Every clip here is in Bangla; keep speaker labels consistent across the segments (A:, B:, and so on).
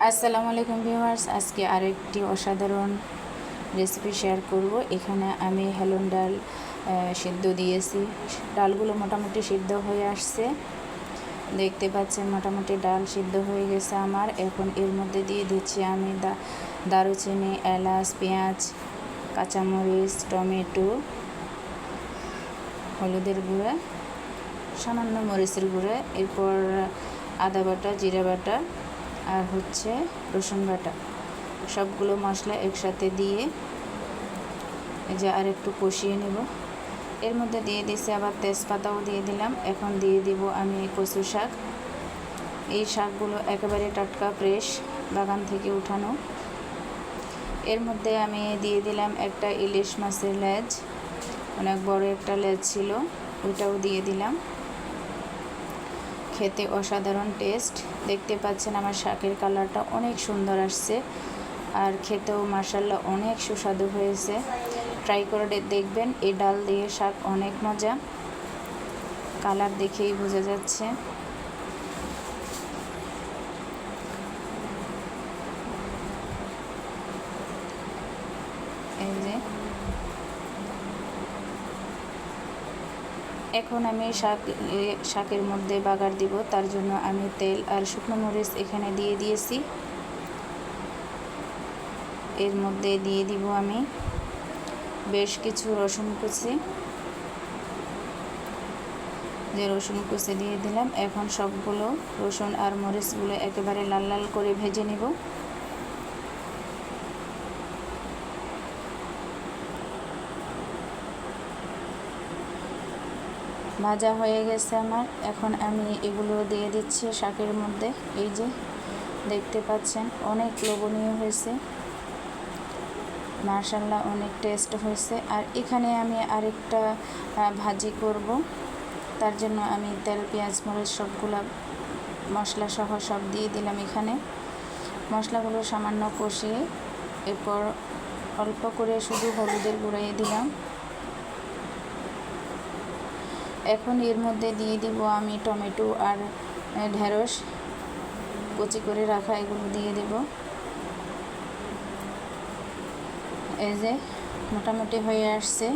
A: আসসালামু আলাইকুম ভিউয়ার্স, আজকে আরেকটি অসাধারণ রেসিপি শেয়ার করব। এখানে আমি হেলন ডাল সিদ্ধ দিয়েছি। ডালগুলো মোটামুটি সিদ্ধ হয়ে আসছে, দেখতে পাচ্ছেন মোটামুটি ডাল সিদ্ধ হয়ে গেছে আমার। এখন এর মধ্যে দিয়ে দিচ্ছি আমি দারুচিনি, এলাচ, পেঁয়াজ, কাঁচামরিচ, টমেটো, হলুদের গুঁড়া, সামান্য মরিচের গুঁড়া, এরপর আদা বাটা, জিরা বাটা আর হচ্ছে রসুন বাটা, সবগুলো মশলা একসাথে দিয়ে এই যে আর একটু কষিয়ে নেব। এর মধ্যে দিয়ে দিয়েছি আবার তেজপাতাও দিয়ে দিলাম। এখন দিয়ে দিব আমি কচু শাক। এই শাকগুলো একেবারে টাটকা ফ্রেশ, বাগান থেকে উঠানো। এর মধ্যে আমি দিয়ে দিলাম একটা ইলিশ মাছের লেজ, অনেক বড় একটা লেজ ছিল, ওইটাও দিয়ে দিলাম। খেতে অসাধারণ টেস্ট। দেখতে পাচ্ছেন আমার শাকের কালারটা অনেক সুন্দর আসছে, আর খেতেও মাশাআল্লাহ অনেক সুস্বাদু হয়েছে। ট্রাই করে দেখবেন, এই ডাল দিয়ে শাক অনেক মজা, কালার দেখেই বোঝা যাচ্ছে। এই যে এখন আমি শাকের মধ্যে বাগার দিব, তার জন্য আমি তেল আর শুকনো মরিচ এখানে দিয়ে দিয়েছি। এর মধ্যে দিয়ে দিব আমি বেশ কিছু রসুন কুচি, রসুন কুচি দিয়ে দিলাম। এখন সবগুলো রসুন আর মরিচগুলো একেবারে লাল লাল করে ভেজে নিব। ভাজা হয়ে গেছে আমার। এখন আমি এগুলো দিয়ে দিচ্ছি শাকের মধ্যে। এই যে দেখতে পাচ্ছেন অনেক লোভনীয় হয়েছে, মাশাআল্লাহ অনেক টেস্ট হয়েছে। আর এখানে আমি আরেকটা ভাজি করব, তার জন্য আমি তেল, পেঁয়াজ, মরিচ সবগুলো মশলা সহ সব দিয়ে দিলাম। এখানে মশলাগুলো সামান্য কষিয়ে এরপর অল্প করে শুধু হলুদের গুঁড়ো দিলাম। এখন এর মধ্যে দিয়ে দিব আমি টমেটো আর ঢেঁড়স কুচি করে রাখা, এগুলো দিয়ে দেব। এই যে মোটামুটি হয়ে আসছে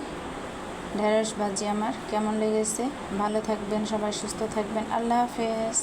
A: ঢেঁড়স ভাজি আমার। কেমন লেগেছে? ভালো থাকবেন সবাই, সুস্থ থাকবেন। আল্লাহ হাফেজ।